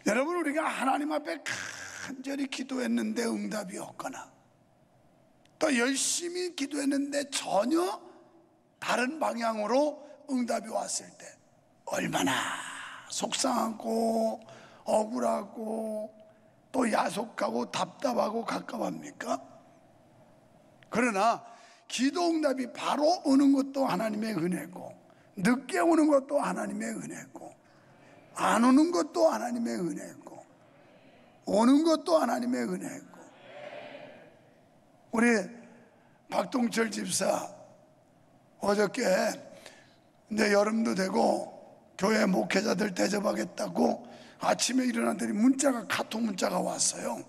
여러분, 우리가 하나님 앞에 간절히 기도했는데 응답이 없거나 또 열심히 기도했는데 전혀 다른 방향으로 응답이 왔을 때 얼마나 속상하고 억울하고 또 야속하고 답답하고 갑갑합니까? 그러나 기도 응답이 바로 오는 것도 하나님의 은혜고, 늦게 오는 것도 하나님의 은혜고, 안 오는 것도 하나님의 은혜고, 오는 것도 하나님의 은혜고. 우리 박동철 집사 어저께 이제 여름도 되고 교회 목회자들 대접하겠다고 아침에 일어나더니 문자가, 카톡 문자가 왔어요.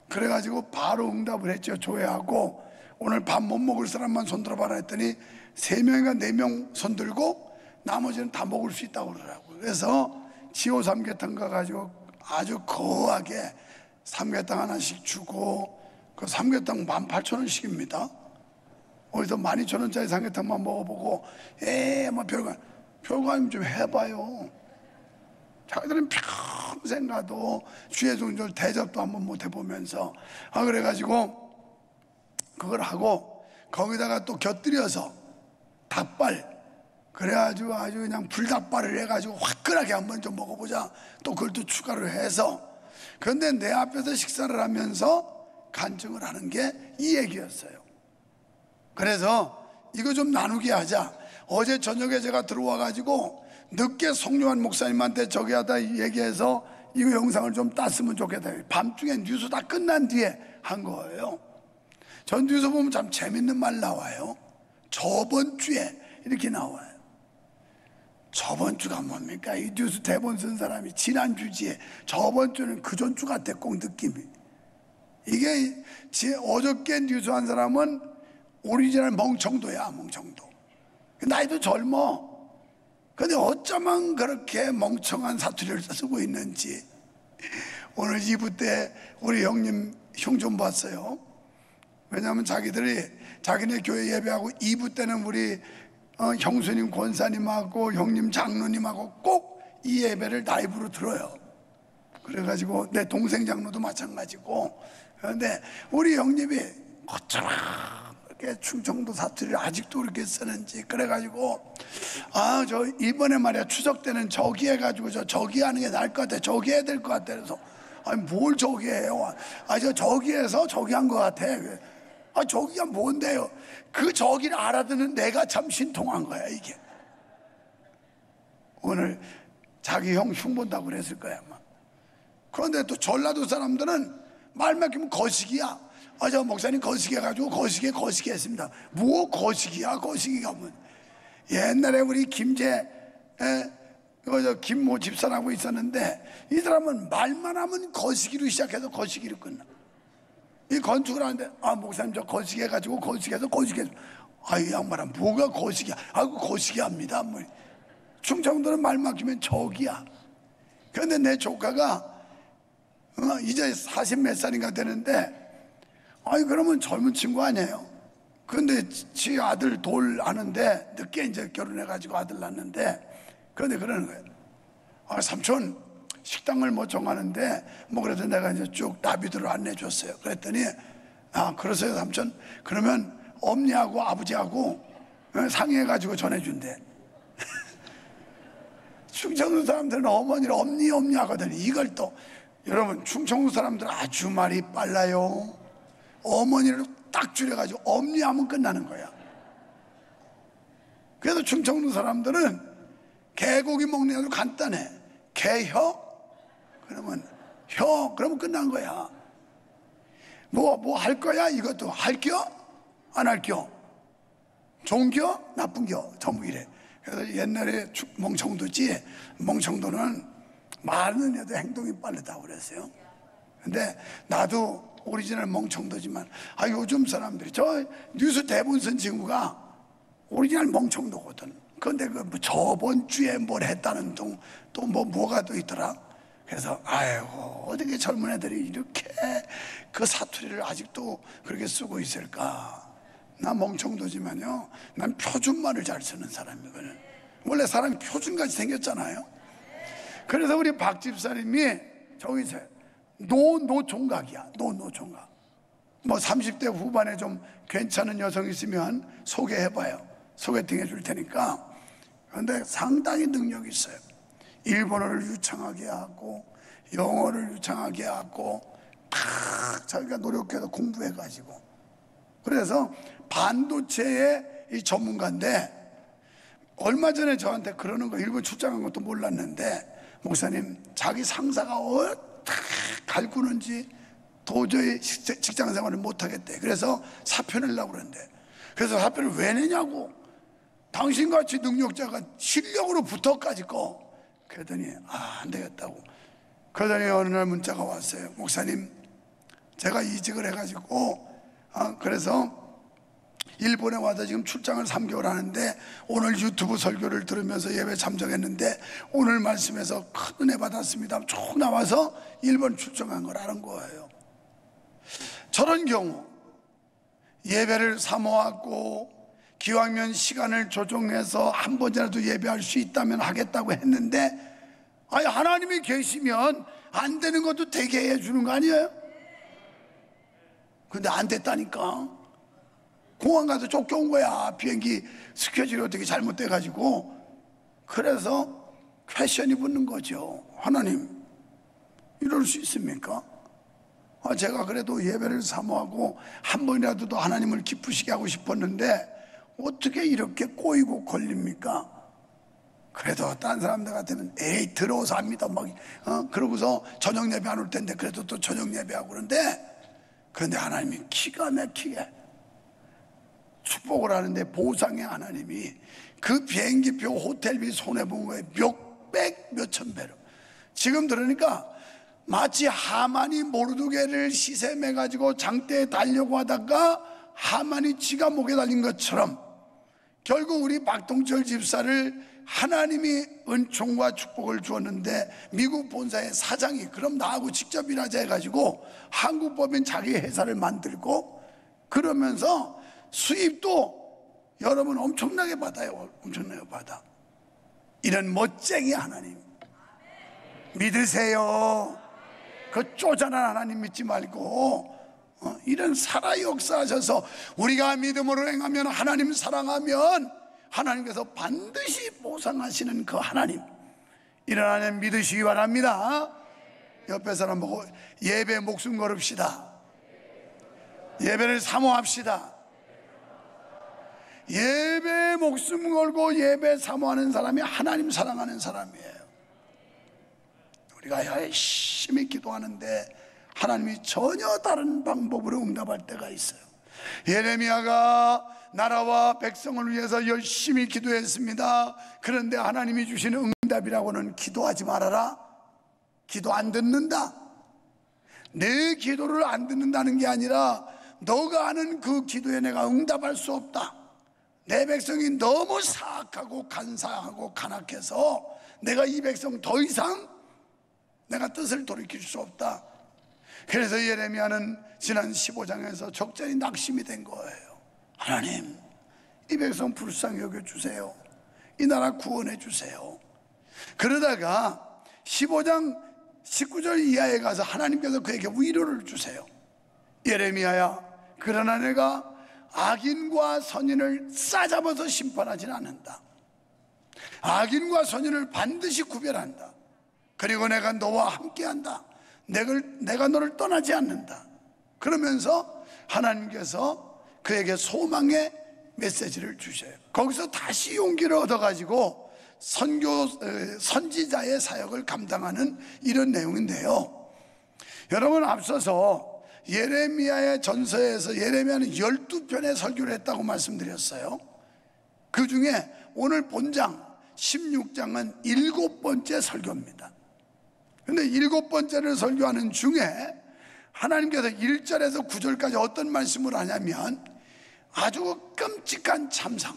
그래가지고 바로 응답을 했죠. 조회하고 오늘 밥 못 먹을 사람만 손들어봐라 했더니 3명인가 4명 손들고 나머지는 다 먹을 수 있다고 그러더라고요. 그래서 지호 삼계탕 가가지고 아주 거하게 삼계탕 하나씩 주고, 그 삼계탕 18,000원씩입니다. 어디서 12,000원짜리 삼계탕만 먹어보고 뭐 별거 아니면 좀 해봐요. 자기들은 평생 가도 주의 종절 대접도 한번 못 해보면서 그래가지고 그걸 하고 거기다가 또 곁들여서 닭발, 그래가지고 아주 그냥 불닭발을 해가지고 화끈하게 한번 좀 먹어보자. 또 그걸 또 추가로 해서. 그런데 내 앞에서 식사를 하면서 간증을 하는 게 이 얘기였어요. 그래서 이거 좀 나누게 하자. 어제 저녁에 제가 들어와가지고 늦게 송요한 목사님한테 저기 하다 얘기해서 이거 영상을 좀 땄으면 좋겠다. 밤중에 뉴스 다 끝난 뒤에 한 거예요. 전 뉴스 보면 참 재밌는 말 나와요. 저번 주에 이렇게 나와요. 저번 주가 뭡니까? 이 뉴스 대본 쓴 사람이 지난주지에 저번 주는 그전 주 같아, 꼭 느낌이. 이게 어저께 뉴스 한 사람은 오리지널 멍청도야, 멍청도. 나이도 젊어. 근데 어쩌면 그렇게 멍청한 사투리를 쓰고 있는지. 오늘 2부 때 우리 형님 형 좀 봤어요. 왜냐하면 자기네 교회 예배하고 2부 때는 우리 형수님 권사님하고 형님 장로님하고 꼭 이 예배를 라이브로 들어요. 그래가지고 내 동생 장로도 마찬가지고. 그런데 우리 형님이 어쩌나 이렇게 충청도 사투리를 아직도 그렇게 쓰는지. 그래가지고 저 이번에 말이야 추석 때는 저기 해가지고 저기 하는 게 나을 것 같아, 저기 해야 될 것 같아. 그래서 아니 뭘 저기 해요? 저 저기 해서 저기 한 것 같아. 저기가 뭔데요? 그 저기를 알아듣는 내가 참 신통한 거야 이게. 오늘 자기 형 흉본다고 그랬을 거야 아마. 그런데 또 전라도 사람들은 말 막히면 거시기야. 저 목사님 거시기 해가지고 거시기 했습니다. 뭐 거시기야? 거시기가 뭐. 옛날에 우리 김제 김모 집사라고 있었는데 이 사람은 말만 하면 거시기로 시작해서 거시기로 끝나. 이 건축을 하는데 목사님 저 거시기 해가지고 거시기해서 이 양반아 뭐가 거시기야? 그 거시기 합니다. 뭐. 충청도는 말 막히면 저기야. 그런데 내 조카가 이제 40 몇 살인가 되는데 그러면 젊은 친구 아니에요. 그런데 지 아들 돌 아는데 늦게 이제 결혼해가지고 아들 낳는데, 그런데 그러는 거예요. 삼촌 식당을 뭐 정하는데 그래서 내가 이제 쭉 나비들을 안내해 줬어요. 그랬더니 그러세요 삼촌? 그러면 엄니하고 아버지하고 상의해가지고 전해준대. 충청도 사람들은 어머니를 엄니 하거든요. 이걸 또 여러분 충청도 사람들은 아주 말이 빨라요. 어머니를 딱 줄여가지고 엄니하면 끝나는 거야. 그래서 충청도 사람들은 개고기 먹는 게 아주 간단해. 개혀? 그러면 그러면 끝난 거야. 뭐 할 거야? 이것도 할겨? 안 할겨? 좋은겨? 나쁜겨? 전부 이래. 그래서 옛날에 멍청도지, 멍청도는 말은 해도 행동이 빠르다고 그랬어요. 근데 나도 오리지널 멍청도지만 요즘 사람들이 저 뉴스 대본 쓴 친구가 오리지널 멍청도거든. 그런데 저번 주에 뭘 했다는 또 뭐가 또 있더라. 그래서 어떻게 젊은 애들이 이렇게 그 사투리를 아직도 그렇게 쓰고 있을까. 나 멍청도지만요, 난 표준말을 잘 쓰는 사람이거든. 원래 사람이 표준같이 생겼잖아요. 그래서 우리 박 집사님이 저기서 노총각이야. 노총각. 뭐 30대 후반에 좀 괜찮은 여성 있으면 소개해봐요. 소개팅 해줄 테니까. 그런데 상당히 능력이 있어요. 일본어를 유창하게 하고 영어를 유창하게 하고 다 자기가 노력해서 공부해가지고, 그래서 반도체의 이 전문가인데 얼마 전에 저한테 그러는 거, 일본 출장 간 것도 몰랐는데, 목사님 자기 상사가 어떻게 갈구는지 도저히 직장 생활을 못하겠대. 그래서 사표 내려고 그러는데, 그래서 사표를 왜 내냐고, 당신같이 능력자가 실력으로 붙어까지 거. 그러더니 안 되겠다고. 그러더니 어느 날 문자가 왔어요. 목사님, 제가 이직을 해가지고 그래서 일본에 와서 지금 출장을 3개월 하는데, 오늘 유튜브 설교를 들으면서 예배 참석했는데 오늘 말씀에서 큰 은혜 받았습니다. 쭉 나와서 일본 출장한 걸 아는 거예요. 저런 경우 예배를 사모하고 기왕이면 시간을 조정해서 한 번이라도 예배할 수 있다면 하겠다고 했는데, 아니 하나님이 계시면 안 되는 것도 되게 해주는 거 아니에요? 근데 안 됐다니까. 공항 가서 쫓겨온 거야. 비행기 스케줄이 어떻게 잘못돼가지고. 그래서 퀘션이 붙는 거죠. 하나님, 이럴 수 있습니까? 제가 그래도 예배를 사모하고 한 번이라도 더 하나님을 기쁘시게 하고 싶었는데 어떻게 이렇게 꼬이고 걸립니까? 그래도 딴 사람들 같으면 에이 들어오서 합니다 막 그러고서 저녁 예배 안 올 텐데 그래도 또 저녁 예배하고. 그런데 하나님이 기가 막히게 축복을 하는데, 보상의 하나님이 그 비행기표 호텔비 손해본 거에 몇백 몇천 배로. 지금 들으니까 마치 하만이 모르드게를 시샘해가지고 장대에 달려고 하다가 하만이 지가 목에 달린 것처럼 결국 우리 박동철 집사를 하나님이 은총과 축복을 주었는데, 미국 본사의 사장이 그럼 나하고 직접 일하자 해가지고 한국 법인 자기 회사를 만들고, 그러면서 수입도 여러분 엄청나게 받아요. 엄청나게 받아. 이런 멋쟁이 하나님 믿으세요. 그 쪼잔한 하나님 믿지 말고 이런 살아 역사하셔서 우리가 믿음으로 행하면, 하나님 사랑하면 하나님께서 반드시 보상하시는 그 하나님, 이런 하나님 믿으시기 바랍니다. 옆에 사람 보고 예배 목숨 걸읍시다. 예배를 사모합시다. 예배 목숨 걸고 예배 사모하는 사람이 하나님 사랑하는 사람이에요. 우리가 열심히 기도하는데 하나님이 전혀 다른 방법으로 응답할 때가 있어요. 예레미야가 나라와 백성을 위해서 열심히 기도했습니다. 그런데 하나님이 주시는 응답이라고는 기도하지 말아라, 기도 안 듣는다. 내 기도를 안 듣는다는 게 아니라 너가 하는 그 기도에 내가 응답할 수 없다. 내 백성이 너무 사악하고 간사하고 간악해서 내가 이 백성 더 이상 내가 뜻을 돌이킬 수 없다. 그래서 예레미야는 지난 15장에서 적절히 낙심이 된 거예요. 하나님, 이 백성 불쌍히 여겨주세요. 이 나라 구원해 주세요. 그러다가 15장 19절 이하에 가서 하나님께서 그에게 위로를 주세요. 예레미야야, 그러나 내가 악인과 선인을 싸잡아서 심판하지는 않는다. 악인과 선인을 반드시 구별한다. 그리고 내가 너와 함께한다. 내가 너를 떠나지 않는다. 그러면서 하나님께서 그에게 소망의 메시지를 주셔요. 거기서 다시 용기를 얻어가지고 선지자의 사역을 감당하는 이런 내용인데요. 여러분, 앞서서 예레미야의 전서에서 예레미야는 12편의 설교를 했다고 말씀드렸어요. 그 중에 오늘 본장 16장은 7번째 설교입니다. 그런데 7번째를 설교하는 중에 하나님께서 1절에서 9절까지 어떤 말씀을 하냐면, 아주 끔찍한 참상,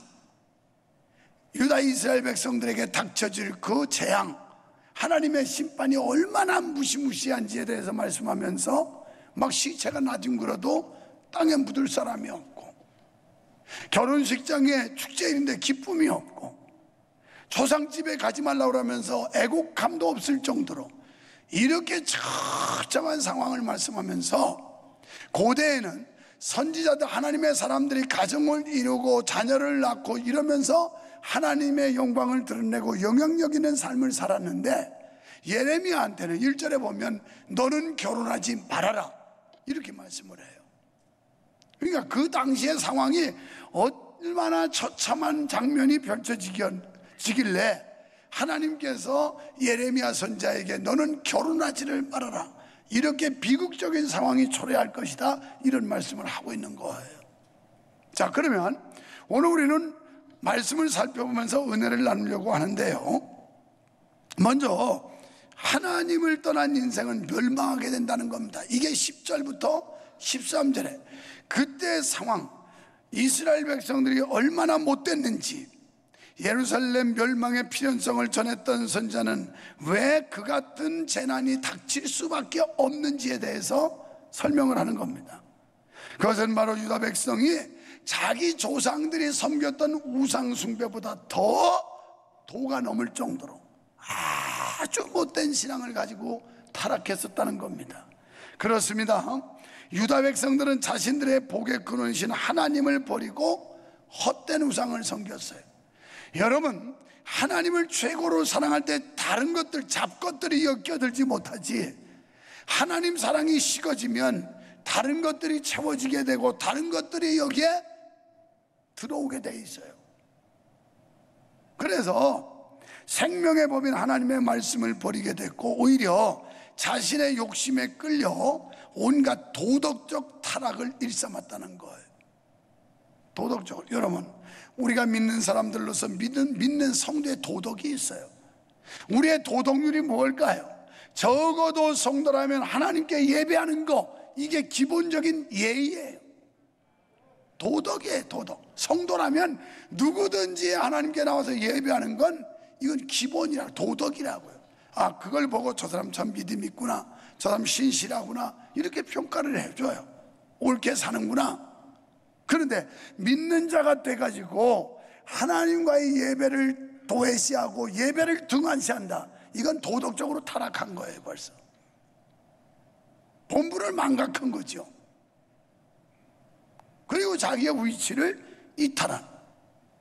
유다 이스라엘 백성들에게 닥쳐질 그 재앙, 하나님의 심판이 얼마나 무시무시한지에 대해서 말씀하면서 막 시체가 나뒹굴어도 땅에 묻을 사람이 없고, 결혼식장에 축제일인데 기쁨이 없고, 조상집에 가지 말라고 하면서 애국함도 없을 정도로 이렇게 처참한 상황을 말씀하면서, 고대에는 선지자들, 하나님의 사람들이 가정을 이루고 자녀를 낳고 이러면서 하나님의 영광을 드러내고 영향력 있는 삶을 살았는데, 예레미야한테는 1절에 보면 너는 결혼하지 말아라 이렇게 말씀을 해요. 그러니까 그 당시의 상황이 얼마나 처참한 장면이 펼쳐지길래 하나님께서 예레미야 선지자에게 너는 결혼하지를 말아라, 이렇게 비극적인 상황이 초래할 것이다, 이런 말씀을 하고 있는 거예요. 자, 그러면 오늘 우리는 말씀을 살펴보면서 은혜를 나누려고 하는데요, 먼저 하나님을 떠난 인생은 멸망하게 된다는 겁니다. 이게 10절부터 13절에 그때의 상황, 이스라엘 백성들이 얼마나 못됐는지, 예루살렘 멸망의 필연성을 전했던 선지자는 왜 그 같은 재난이 닥칠 수밖에 없는지에 대해서 설명을 하는 겁니다. 그것은 바로 유다 백성이 자기 조상들이 섬겼던 우상 숭배보다 더 도가 넘을 정도로 아주 못된 신앙을 가지고 타락했었다는 겁니다. 그렇습니다. 유다 백성들은 자신들의 복의 근원이신 하나님을 버리고 헛된 우상을 섬겼어요. 여러분, 하나님을 최고로 사랑할 때 다른 것들, 잡것들이 엮여들지 못하지, 하나님 사랑이 식어지면 다른 것들이 채워지게 되고 다른 것들이 여기에 들어오게 돼 있어요. 그래서 생명의 법인 하나님의 말씀을 버리게 됐고, 오히려 자신의 욕심에 끌려 온갖 도덕적 타락을 일삼았다는 거예요. 도덕적으로. 여러분, 우리가 믿는 사람들로서 믿는 성도의 도덕이 있어요. 우리의 도덕률이 뭘까요? 적어도 성도라면 하나님께 예배하는 거, 이게 기본적인 예의예요. 도덕이에요, 도덕. 성도라면 누구든지 하나님께 나와서 예배하는 건 이건 기본이라고, 도덕이라고요. 아, 그걸 보고 저 사람 참 믿음이 있구나, 저 사람 신실하구나, 이렇게 평가를 해줘요. 옳게 사는구나. 그런데 믿는 자가 돼가지고 하나님과의 예배를 도외시하고 예배를 등한시한다, 이건 도덕적으로 타락한 거예요. 벌써 본분을 망각한 거죠. 그리고 자기의 위치를 이탈한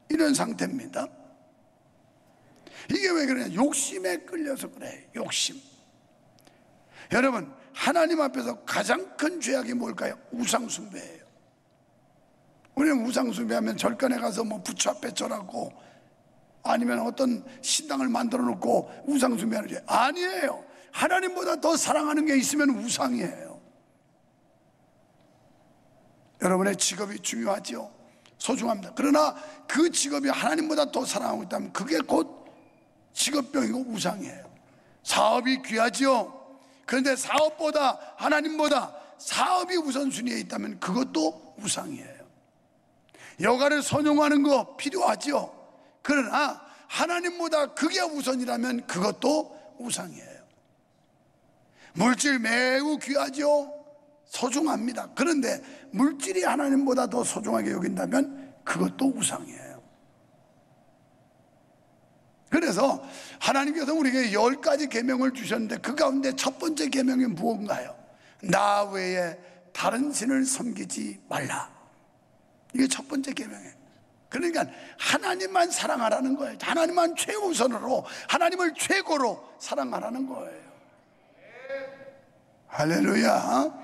이런 상태입니다. 이게 왜 그러냐? 욕심에 끌려서 그래. 욕심. 여러분, 하나님 앞에서 가장 큰 죄악이 뭘까요? 우상숭배예요. 우리는 우상숭배하면 절간에 가서 뭐 부처 앞에 절하고, 아니면 어떤 신당을 만들어 놓고 우상숭배하는 죄. 아니에요. 하나님보다 더 사랑하는 게 있으면 우상이에요. 여러분의 직업이 중요하죠. 소중합니다. 그러나 그 직업이 하나님보다 더 사랑하고 있다면 그게 곧 직업병이고 우상이에요. 사업이 귀하지요. 그런데 사업보다, 하나님보다 사업이 우선순위에 있다면 그것도 우상이에요. 여가를 선용하는 거 필요하지요. 그러나 하나님보다 그게 우선이라면 그것도 우상이에요. 물질 매우 귀하죠. 소중합니다. 그런데 물질이 하나님보다 더 소중하게 여긴다면 그것도 우상이에요. 그래서 하나님께서 우리에게 10가지 계명을 주셨는데 그 가운데 첫 번째 계명이 무언가요? 나 외에 다른 신을 섬기지 말라. 이게 첫 번째 계명이에요. 그러니까 하나님만 사랑하라는 거예요. 하나님만 최우선으로, 하나님을 최고로 사랑하라는 거예요. 할렐루야.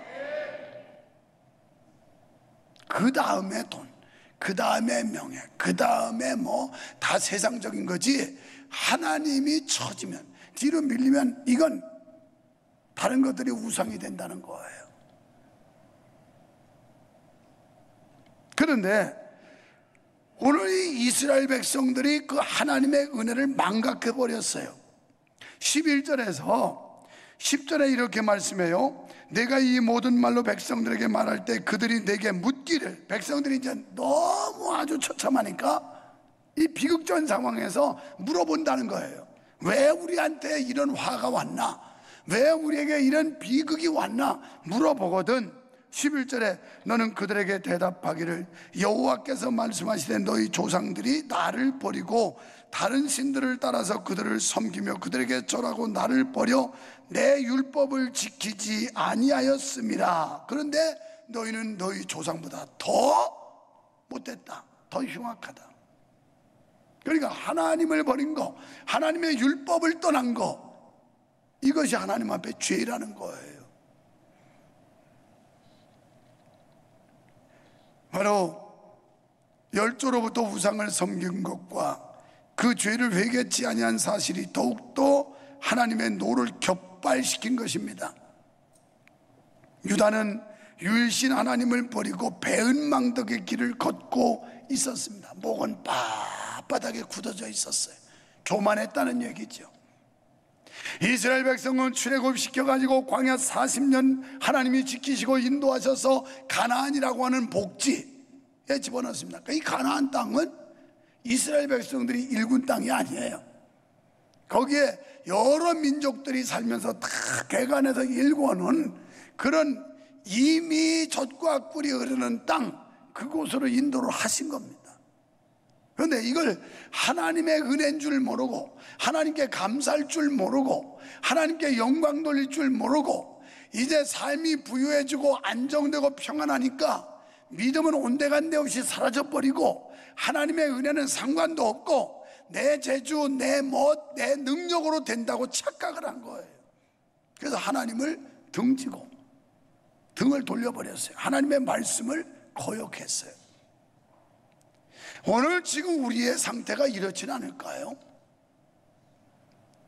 그 다음에 돈, 그 다음에 명예, 그 다음에 뭐 다 세상적인 거지, 하나님이 처지면, 뒤로 밀리면 이건 다른 것들이 우상이 된다는 거예요. 그런데 오늘 이 이스라엘 백성들이 그 하나님의 은혜를 망각해 버렸어요. 11절에서 10절에 이렇게 말씀해요. 내가 이 모든 말로 백성들에게 말할 때 그들이 내게 묻기를, 백성들이 이제 너무 아주 처참하니까 이 비극적인 상황에서 물어본다는 거예요. 왜 우리한테 이런 화가 왔나? 왜 우리에게 이런 비극이 왔나? 물어보거든. 11절에 너는 그들에게 대답하기를 여호와께서 말씀하시되 너희 조상들이 나를 버리고 다른 신들을 따라서 그들을 섬기며 그들에게 절하고 나를 버려 내 율법을 지키지 아니하였음이라. 그런데 너희는 너희 조상보다 더 못됐다, 더 흉악하다. 그러니까 하나님을 버린 거, 하나님의 율법을 떠난 거, 이것이 하나님 앞에 죄라는 거예요. 바로 열조로부터 우상을 섬긴 것과 그 죄를 회개치 아니한 사실이 더욱더 하나님의 노를 격발시킨 것입니다. 유다는 유일신 하나님을 버리고 배은망덕의 길을 걷고 있었습니다. 목은 빳빳하게 굳어져 있었어요. 교만했다는 얘기죠. 이스라엘 백성은 출애굽시켜가지고 광야 40년 하나님이 지키시고 인도하셔서 가나안이라고 하는 복지에 집어넣습니다. 이 가나안 땅은 이스라엘 백성들이 일군 땅이 아니에요. 거기에 여러 민족들이 살면서 다 개간해서 일궈놓은 그런 이미 젖과 꿀이 흐르는 땅, 그곳으로 인도를 하신 겁니다. 그런데 이걸 하나님의 은혜인 줄 모르고, 하나님께 감사할 줄 모르고, 하나님께 영광 돌릴 줄 모르고, 이제 삶이 부유해지고 안정되고 평안하니까 믿음은 온데간데 없이 사라져버리고, 하나님의 은혜는 상관도 없고 내 재주, 내 멋, 내 능력으로 된다고 착각을 한 거예요. 그래서 하나님을 등지고 등을 돌려버렸어요. 하나님의 말씀을 거역했어요. 오늘 지금 우리의 상태가 이렇지는 않을까요?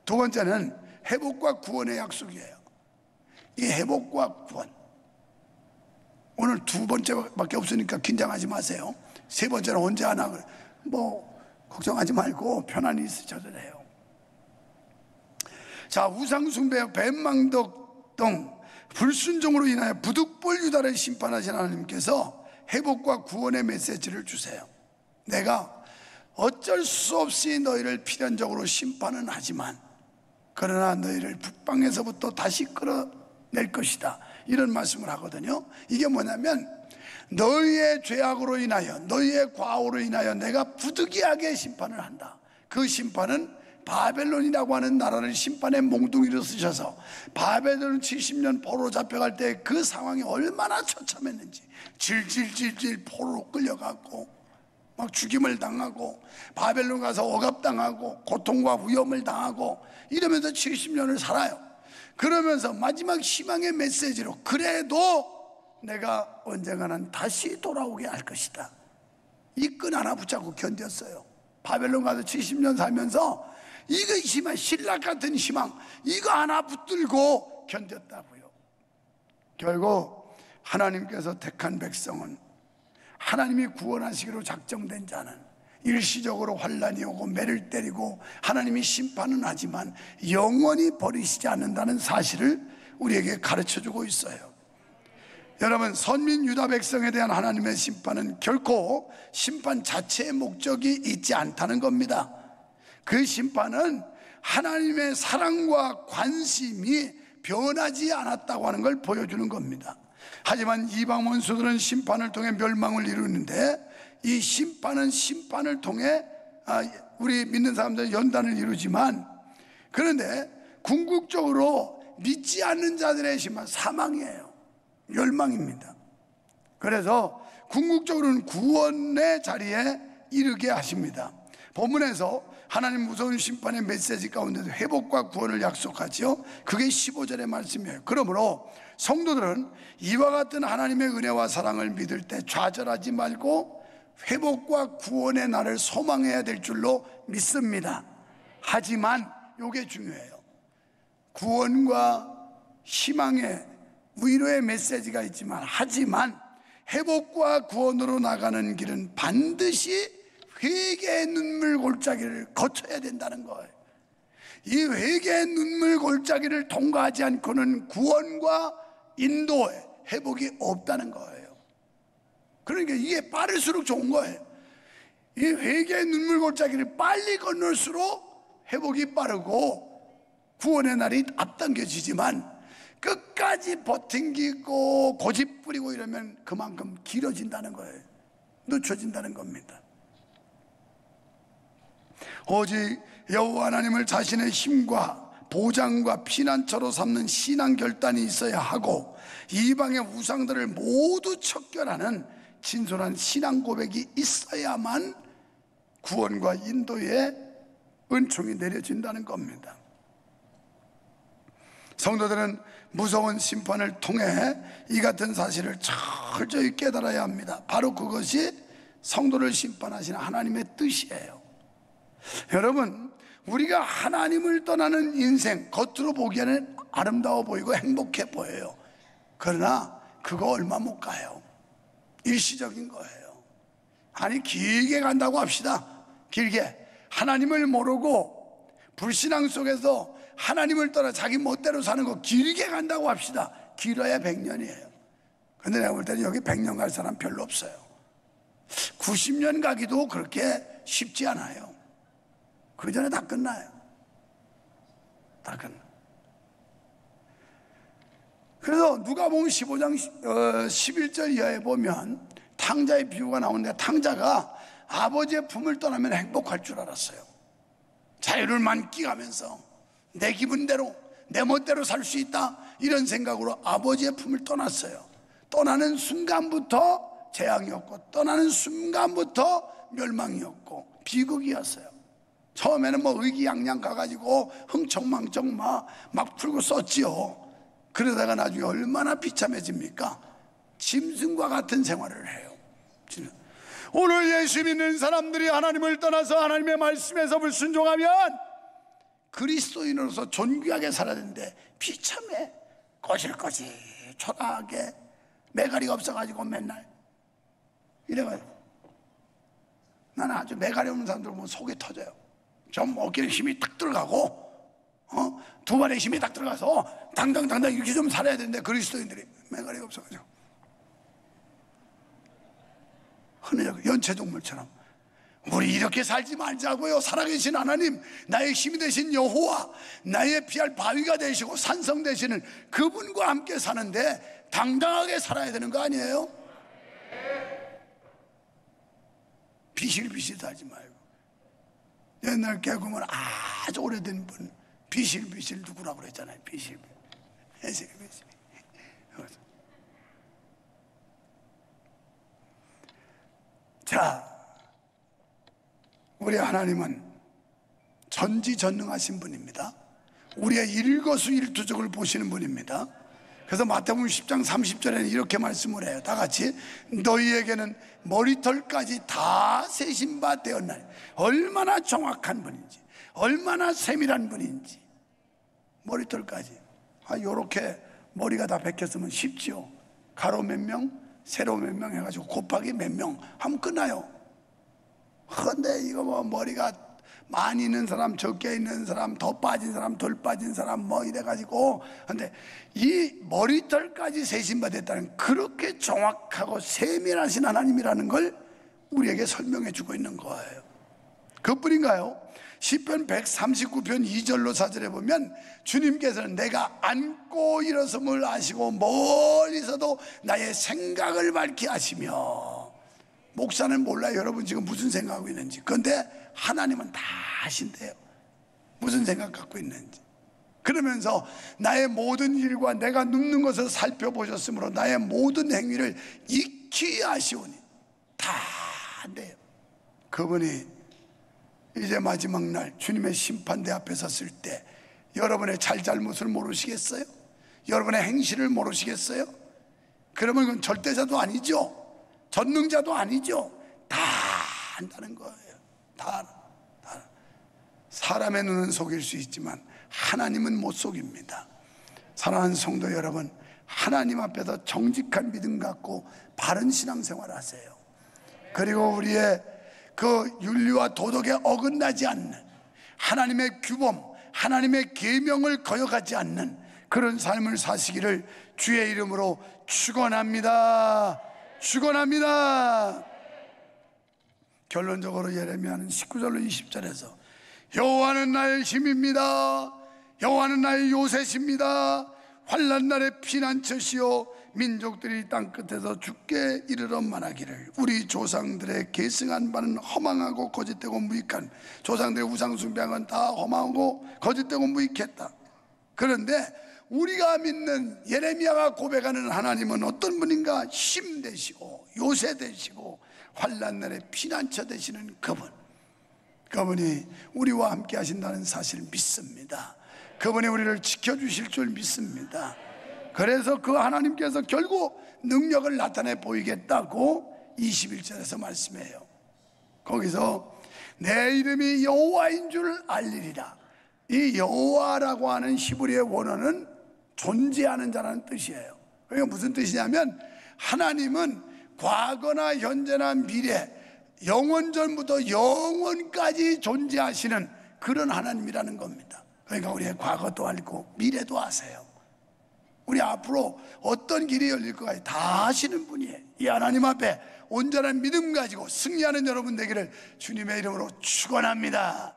두 번째는 회복과 구원의 약속이에요. 이 회복과 구원, 오늘 두 번째밖에 없으니까 긴장하지 마세요. 세 번째는 언제 하나, 걱정하지 말고 편안히 있으셔도 돼요. 자, 우상숭배, 배은망덕 등 불순종으로 인하여 부득불 유다를 심판하신 하나님께서 회복과 구원의 메시지를 주세요. 내가 어쩔 수 없이 너희를 필연적으로 심판은 하지만 그러나 너희를 북방에서부터 다시 끌어낼 것이다, 이런 말씀을 하거든요. 이게 뭐냐면 너희의 죄악으로 인하여, 너희의 과오로 인하여 내가 부득이하게 심판을 한다. 그 심판은 바벨론이라고 하는 나라를 심판의 몽둥이로 쓰셔서 바벨론 70년 포로로 잡혀갈 때 그 상황이 얼마나 처참했는지, 질질질질 포로로 끌려가고 막 죽임을 당하고 바벨론 가서 억압당하고 고통과 위험을 당하고 이러면서 70년을 살아요. 그러면서 마지막 희망의 메시지로 그래도 내가 언젠가는 다시 돌아오게 할 것이다, 이 끈 하나 붙잡고 견뎠어요. 바벨론 가서 70년 살면서 이거 희망, 신락 같은 희망, 이거 하나 붙들고 견뎠다고요. 결국 하나님께서 택한 백성은, 하나님이 구원하시기로 작정된 자는 일시적으로 환난이 오고 매를 때리고 하나님이 심판은 하지만 영원히 버리시지 않는다는 사실을 우리에게 가르쳐주고 있어요. 여러분, 선민 유다 백성에 대한 하나님의 심판은 결코 심판 자체의 목적이 있지 않다는 겁니다. 그 심판은 하나님의 사랑과 관심이 변하지 않았다고 하는 걸 보여주는 겁니다. 하지만 이방 원수들은 심판을 통해 멸망을 이루는데, 이 심판은 심판을 통해 우리 믿는 사람들은 연단을 이루지만, 그런데 궁극적으로 믿지 않는 자들의 심판, 사망이에요. 멸망입니다. 그래서 궁극적으로는 구원의 자리에 이르게 하십니다. 본문에서 하나님 무서운 심판의 메시지 가운데서 회복과 구원을 약속하지요. 그게 15절의 말씀이에요. 그러므로 성도들은 이와 같은 하나님의 은혜와 사랑을 믿을 때 좌절하지 말고 회복과 구원의 날을 소망해야 될 줄로 믿습니다. 하지만 이게 중요해요. 구원과 희망의 위로의 메시지가 있지만, 하지만 회복과 구원으로 나가는 길은 반드시 회개의 눈물 골짜기를 거쳐야 된다는 거예요. 이 회개의 눈물 골짜기를 통과하지 않고는 구원과 인도의 회복이 없다는 거예요. 그러니까 이게 빠를수록 좋은 거예요. 이 회개의 눈물 골짜기를 빨리 건널수록 회복이 빠르고 구원의 날이 앞당겨지지만, 끝까지 버팅기고 고집 부리고 이러면 그만큼 길어진다는 거예요. 늦춰진다는 겁니다. 오직 여호와 하나님을 자신의 힘과 보장과 피난처로 삼는 신앙 결단이 있어야 하고, 이방의 우상들을 모두 척결하는 진솔한 신앙 고백이 있어야만 구원과 인도의 은총이 내려진다는 겁니다. 성도들은 무서운 심판을 통해 이 같은 사실을 철저히 깨달아야 합니다. 바로 그것이 성도를 심판하시는 하나님의 뜻이에요. 여러분, 우리가 하나님을 떠나는 인생, 겉으로 보기에는 아름다워 보이고 행복해 보여요. 그러나 그거 얼마 못 가요. 일시적인 거예요. 아니, 길게 간다고 합시다. 길게 하나님을 모르고 불신앙 속에서 하나님을 떠나 자기 멋대로 사는 거 길게 간다고 합시다. 길어야 100년이에요 근데 내가 볼 때는 여기 100년 갈 사람 별로 없어요. 90년 가기도 그렇게 쉽지 않아요. 그 전에 다 끝나요. 다 끝나. 그래서 누가복음 15장 11절 이하에 보면 탕자의 비유가 나오는데, 탕자가 아버지의 품을 떠나면 행복할 줄 알았어요. 자유를 만끽하면서 내 기분대로 내 멋대로 살 수 있다, 이런 생각으로 아버지의 품을 떠났어요. 떠나는 순간부터 재앙이었고, 떠나는 순간부터 멸망이었고 비극이었어요. 처음에는 뭐 의기양양 가가지고 흥청망청 막 풀고 썼지요. 그러다가 나중에 얼마나 비참해집니까? 짐승과 같은 생활을 해요. 오늘 예수 믿는 사람들이 하나님을 떠나서 하나님의 말씀에서 불순종하면 그리스도인으로서 존귀하게 살아야 되는데 비참해. 거실거실 초라하게 매가리가 없어가지고 맨날 이래가지고, 나는 아주 매가리 없는 사람들 보면 속이 터져요. 좀 어깨에 힘이 딱 들어가고 두 발에 힘이 딱 들어가서 당당당당 이렇게 좀 살아야 되는데, 그리스도인들이 매가리가 없어가지고 흔해요. 연체동물처럼. 우리 이렇게 살지 말자고요. 살아계신 하나님, 나의 힘이 되신 여호와, 나의 피할 바위가 되시고 산성 되시는 그분과 함께 사는데 당당하게 살아야 되는 거 아니에요? 비실비실 살지 말고. 옛날 개그맨 아주 오래된 분, 비실비실 누구라고 그랬잖아요. 비실비실. 자, 우리 하나님은 전지전능하신 분입니다. 우리의 일거수일투족을 보시는 분입니다. 그래서 마태복음 10장 30절에는 이렇게 말씀을 해요. 다 같이, 너희에게는 머리털까지 다 세신 바 되었나니. 얼마나 정확한 분인지, 얼마나 세밀한 분인지. 머리털까지. 요렇게 머리가 다 베꼈으면 쉽지요. 가로 몇 명, 세로 몇 명 해가지고 곱하기 몇 명 하면 끝나요. 그런데 이거 뭐 머리가 많이 있는 사람, 적게 있는 사람, 더 빠진 사람, 덜 빠진 사람 뭐 이래가지고, 근데 이 머리털까지 세신받았다는, 그렇게 정확하고 세밀하신 하나님이라는 걸 우리에게 설명해 주고 있는 거예요. 그뿐인가요? 시편 139편 2절로 4절에 보면 주님께서는 내가 앉고 일어섬을 아시고 멀리서도 나의 생각을 밝히 아시며. 목사는 몰라요, 여러분 지금 무슨 생각하고 있는지. 그런데 하나님은 다 아신대요, 무슨 생각 갖고 있는지. 그러면서 나의 모든 일과 내가 눕는 것을 살펴보셨으므로 나의 모든 행위를 익히 아시오니. 다 안돼요. 그분이 이제 마지막 날 주님의 심판대 앞에 섰을 때 여러분의 잘잘못을 모르시겠어요? 여러분의 행실을 모르시겠어요? 그러면 그건 절대자도 아니죠, 전능자도 아니죠. 다 안다는 거예요. 다. 사람의 눈은 속일 수 있지만 하나님은 못 속입니다. 사랑하는 성도 여러분, 하나님 앞에서 정직한 믿음 갖고 바른 신앙생활 하세요. 그리고 우리의 그 윤리와 도덕에 어긋나지 않는, 하나님의 규범, 하나님의 계명을 거역하지 않는 그런 삶을 사시기를 주의 이름으로 축원합니다. 축원합니다. 결론적으로 예레미야는 19절로 20절에서 여호와는 나의 힘입니다, 여호와는 나의 요새십니다, 환난 날에 피난처시요 민족들이 땅끝에서 죽게 이르러 말하기를 우리 조상들의 계승한 바는 허망하고 거짓되고 무익한, 조상들의 우상숭배한 다 허망하고 거짓되고 무익했다. 그런데 우리가 믿는 예레미야가 고백하는 하나님은 어떤 분인가? 힘 되시고 요새 되시고 환난 날에 피난처 되시는 그분이 우리와 함께 하신다는 사실을 믿습니다. 그분이 우리를 지켜주실 줄 믿습니다. 그래서 그 하나님께서 결국 능력을 나타내 보이겠다고 21절에서 말씀해요. 거기서 내 이름이 여호와인 줄 알리리라. 이 여호와라고 하는 히브리의 원어는 존재하는 자라는 뜻이에요. 그게 무슨 뜻이냐면 하나님은 과거나 현재나 미래, 영원 전부터 영원까지 존재하시는 그런 하나님이라는 겁니다. 그러니까 우리의 과거도 알고 미래도 아세요. 우리 앞으로 어떤 길이 열릴 것까지 다 아시는 분이에요. 이 하나님 앞에 온전한 믿음 가지고 승리하는 여러분 되기를 주님의 이름으로 축원합니다.